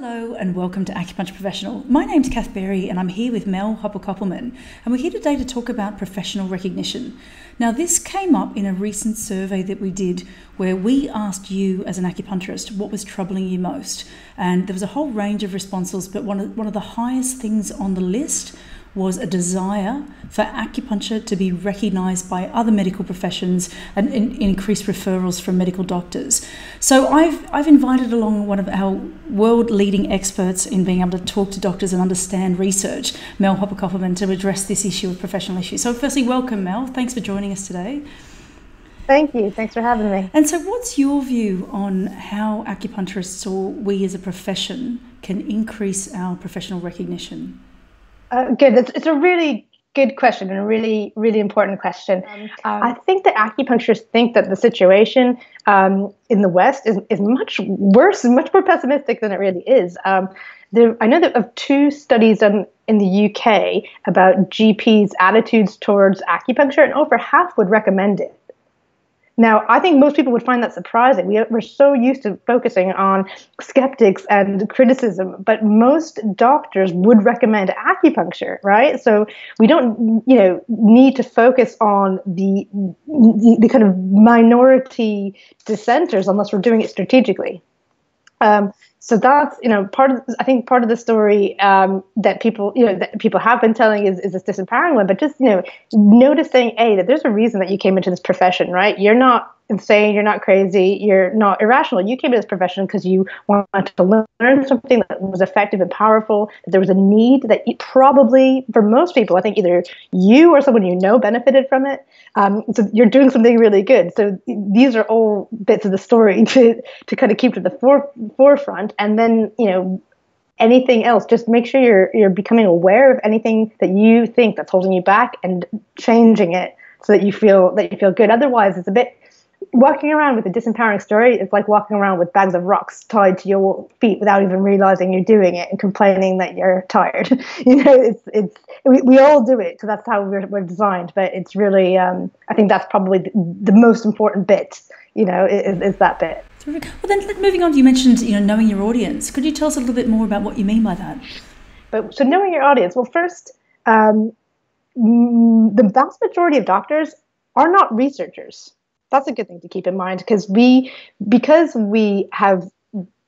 Hello and welcome to Acupuncture Professional. My name's Kath Berry and I'm here with Mel Hopper Koppelman, and we're here today to talk about professional recognition. Now, this came up in a recent survey that we did where we asked you as an acupuncturist what was troubling you most, and there was a whole range of responses, but one of the highest things on the list was a desire for acupuncture to be recognised by other medical professions and increase referrals from medical doctors. So I've invited along one of our world-leading experts in being able to talk to doctors and understand research, Mel Hopper Koppelman, to address this issue of professional issues. So firstly, welcome, Mel. Thanks for joining us today. Thank you. Thanks for having me. And so what's your view on how acupuncturists, or we as a profession, can increase our professional recognition? Good. It's a really good question and a really, really important question. I think that acupuncturists think that the situation in the West is much worse and much more pessimistic than it really is. I know that of two studies done in the UK about GPs' attitudes towards acupuncture, and over half would recommend it. Now, I think most people would find that surprising. We're so used to focusing on skeptics and criticism, but most doctors would recommend acupuncture, right? So we don't, need to focus on the kind of minority dissenters unless we're doing it strategically. So that's, part of the story that people have been telling is this disempowering one, but just, noticing, that there's a reason that you came into this profession, right? You're not insane, you're not crazy, you're not irrational. You came into this profession because you wanted to learn something that was effective and powerful, that there was a need that probably, for most people, I think either you or someone benefited from it. So you're doing something really good. So these are all bits of the story to kind of keep to the forefront. And then, anything else, just make sure you're becoming aware of anything that you think that's holding you back and changing it so that you feel good. Otherwise, it's a bit walking around with a disempowering story. It's like walking around with bags of rocks tied to your feet without even realizing you're doing it and complaining that you're tired. We all do it, so that's how we're designed. But it's really, I think that's probably the most important bit. Is that bit. Well, then moving on, you mentioned knowing your audience. Could you tell us a little bit more about what you mean by that? So knowing your audience. Well, first, the vast majority of doctors are not researchers. That's a good thing to keep in mind because we have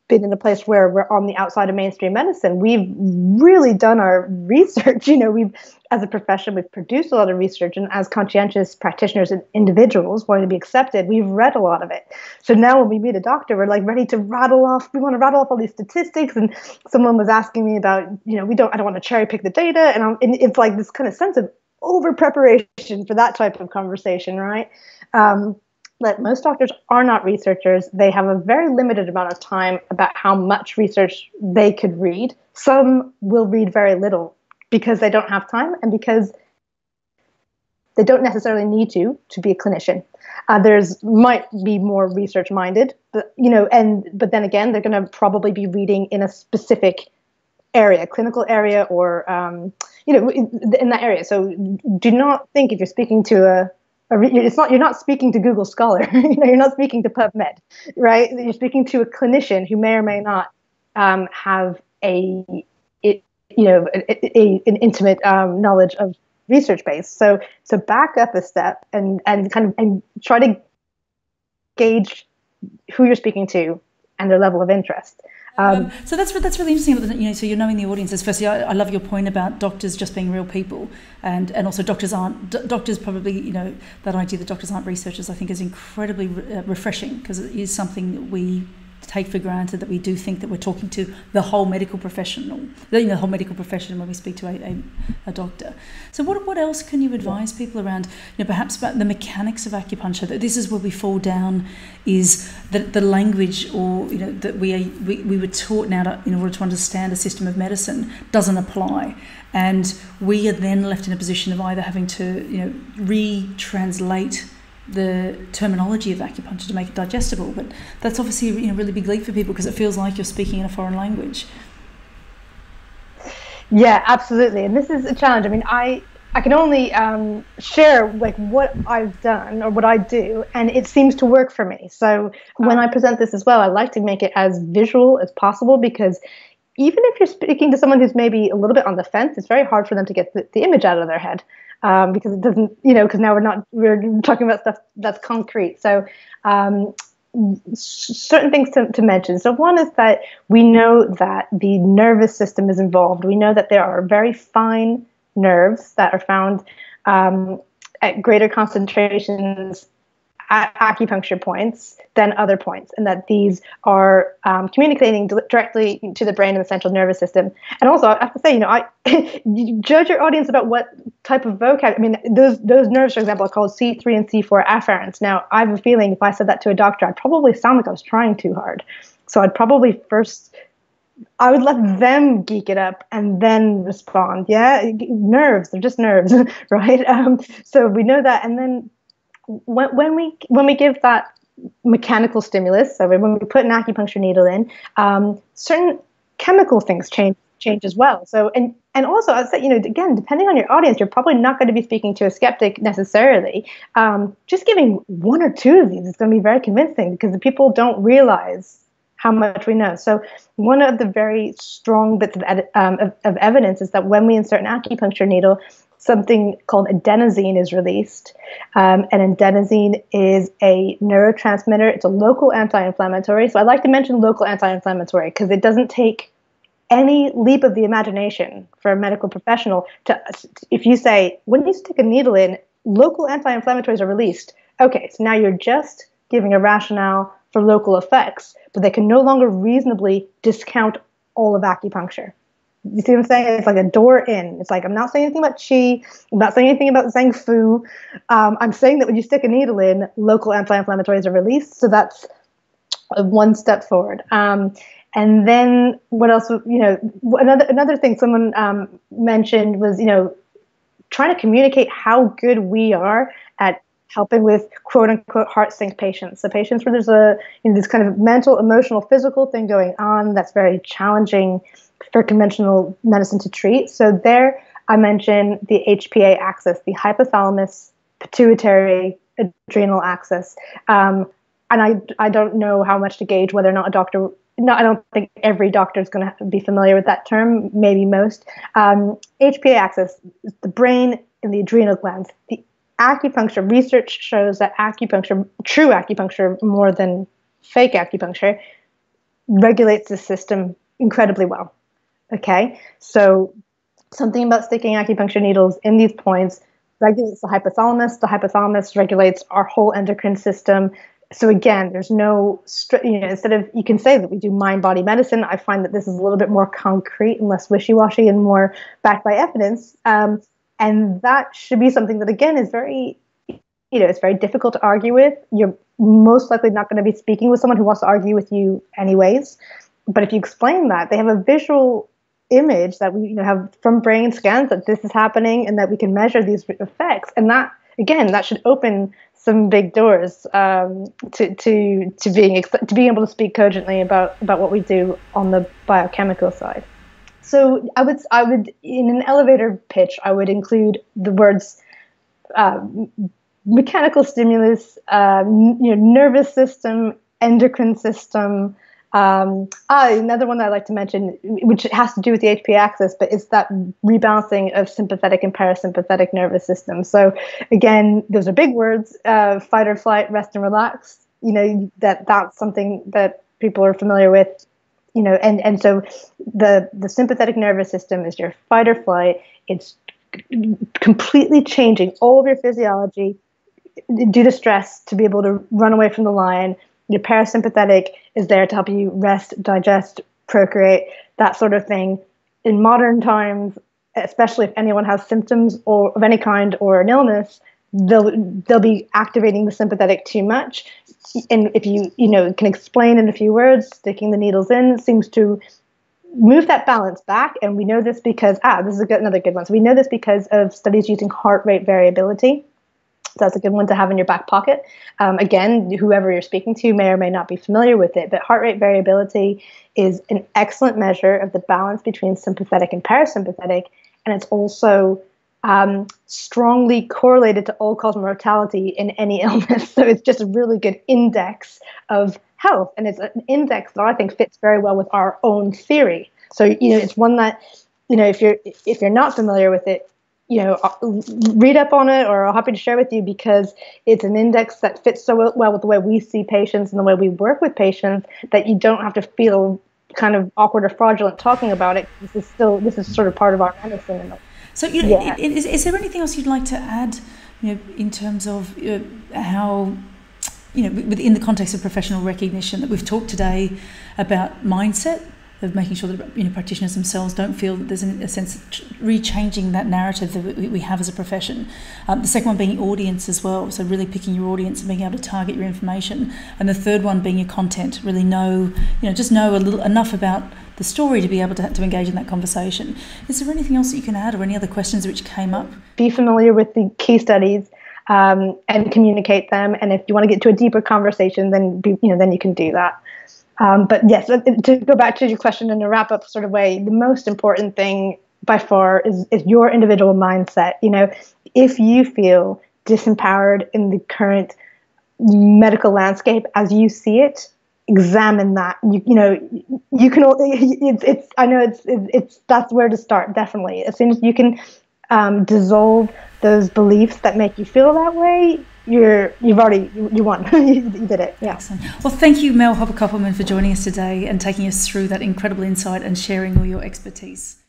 been in a place where we're on the outside of mainstream medicine. We've really done our research. As a profession, we've produced a lot of research, and as conscientious practitioners and individuals wanting to be accepted, we've read a lot of it. So now when we meet a doctor, we're like ready to rattle off. We want to rattle off all these statistics. And someone was asking me about, I don't want to cherry pick the data, and it's like this kind of sense of over preparation for that type of conversation, right? That most doctors are not researchers. They have a very limited amount of time about how much research they could read. Some will read very little because they don't have time and because they don't necessarily need to be a clinician. Others might be more research minded, but then again, they're going to probably be reading in a specific area, clinical area, or in that area. So do not think if you're speaking to you're not speaking to Google Scholar. You're not speaking to PubMed, right? You're speaking to a clinician who may or may not have an intimate knowledge of research base. So back up a step and try to gauge who you're speaking to and their level of interest. So that's really interesting. So you're knowing the audiences. Firstly, I love your point about doctors just being real people, and also doctors probably that idea that doctors aren't researchers, I think, is incredibly refreshing, because it is something that we take for granted, that we do think that we're talking to the whole medical professional, the whole medical profession when we speak to a doctor. So what else can you advise people around, perhaps about the mechanics of acupuncture? That this is where we fall down, is that the language, or that we were taught now in order to understand a system of medicine doesn't apply, and we are then left in a position of either having to retranslate the terminology of acupuncture to make it digestible. But that's obviously a really big leap for people, because it feels like you're speaking in a foreign language. Yeah, absolutely. And this is a challenge. I mean, I can only share what I've done or what I do, and it seems to work for me. So when I present this as well, I like to make it as visual as possible, because even if you're speaking to someone who's maybe a little bit on the fence, it's very hard for them to get the image out of their head, because it doesn't, because now we're talking about stuff that's concrete. So certain things to mention. So one is that we know that the nervous system is involved. We know that there are very fine nerves that are found at greater concentrations at acupuncture points than other points, and that these are communicating directly to the brain and the central nervous system. And also, I have to say, you judge your audience about what type of vocab. I mean, those nerves, for example, are called C3 and C4 afferents. Now, I have a feeling if I said that to a doctor, I'd probably sound like I was trying too hard. So I'd probably I would let them geek it up and then respond. Yeah, nerves, they're just nerves, right? So we know that, and then when we give that mechanical stimulus, so when we put an acupuncture needle in, certain chemical things change as well. So and also I'd say, again, depending on your audience, you're probably not going to be speaking to a skeptic necessarily. Just giving one or two of these is going to be very convincing, because the people don't realize how much we know. So one of the very strong bits of evidence is that when we insert an acupuncture needle, something called adenosine is released. And adenosine is a neurotransmitter. It's a local anti-inflammatory. So I like to mention local anti-inflammatory because it doesn't take any leap of the imagination for a medical professional if you say, when you stick a needle in, local anti-inflammatories are released. Okay, so now you're just giving a rationale for local effects, but they can no longer reasonably discount all of acupuncture. You see what I'm saying? It's like a door in. It's like, I'm not saying anything about qi. I'm not saying anything about zhang fu. I'm saying that when you stick a needle in, local anti-inflammatories are released. So that's one step forward. And then what else? Another thing someone mentioned was, trying to communicate how good we are at helping with quote unquote heart sync patients. So patients where there's this kind of mental, emotional, physical thing going on that's very challenging for conventional medicine to treat. So there I mentioned the HPA axis, the hypothalamus, pituitary, adrenal axis. And I don't know how much to gauge whether or not a doctor, I don't think every doctor is going to be familiar with that term, maybe most. HPA axis is the brain and the adrenal glands. The acupuncture research shows that true acupuncture more than fake acupuncture, regulates the system incredibly well. Okay, so something about sticking acupuncture needles in these points regulates the hypothalamus. The hypothalamus regulates our whole endocrine system. So again, there's no, instead of, you can say that we do mind-body medicine, I find that this is a little bit more concrete and less wishy-washy and more backed by evidence. And that should be something that, again, is very, it's very difficult to argue with. You're most likely not going to be speaking with someone who wants to argue with you anyways. But if you explain that, they have a visual image that we have from brain scans that this is happening and that we can measure these effects. And that, again, that should open some big doors to being able to speak cogently about what we do on the biochemical side. So I would in an elevator pitch, I would include the words mechanical stimulus, nervous system, endocrine system. Another one that I like to mention, which has to do with the HPA axis, but it's that rebalancing of sympathetic and parasympathetic nervous system. So again, those are big words: fight or flight, rest and relax. That's something that people are familiar with. And so the sympathetic nervous system is your fight or flight. It's completely changing all of your physiology due to stress to be able to run away from the lion. Your parasympathetic is there to help you rest, digest, procreate, that sort of thing. In modern times, especially if anyone has symptoms or of any kind or an illness, they'll be activating the sympathetic too much. And if you can explain in a few words, sticking the needles in seems to move that balance back. And we know this because this is another good one. So we know this because of studies using heart rate variability. So that's a good one to have in your back pocket. Again, whoever you're speaking to may or may not be familiar with it, but heart rate variability is an excellent measure of the balance between sympathetic and parasympathetic, and it's also strongly correlated to all-cause mortality in any illness. So it's just a really good index of health, and it's an index that I think fits very well with our own theory. So, it's one that, if you're not familiar with it, read up on it, or I'm happy to share with you, because it's an index that fits so well with the way we see patients and the way we work with patients, that you don't have to feel kind of awkward or fraudulent talking about it. This is sort of part of our medicine. So, is there anything else you'd like to add, in terms of how, within the context of professional recognition, that we've talked today about mindset, of making sure that practitioners themselves don't feel that there's a sense of rechanging that narrative that we have as a profession. The second one being audience as well, so really picking your audience and being able to target your information. And the third one being your content, really know enough about the story to be able to engage in that conversation. Is there anything else that you can add, or any other questions which came up? Be familiar with the case studies and communicate them. And if you want to get to a deeper conversation, then you can do that. But yes, to go back to your question in a wrap-up sort of way, the most important thing by far is your individual mindset. If you feel disempowered in the current medical landscape as you see it, examine that. You can. I know it's that's where to start. Definitely, as soon as you can dissolve those beliefs that make you feel that way, you won. You did it. Yeah. Excellent. Well, thank you, Mel Hopper Koppelman, for joining us today and taking us through that incredible insight and sharing all your expertise.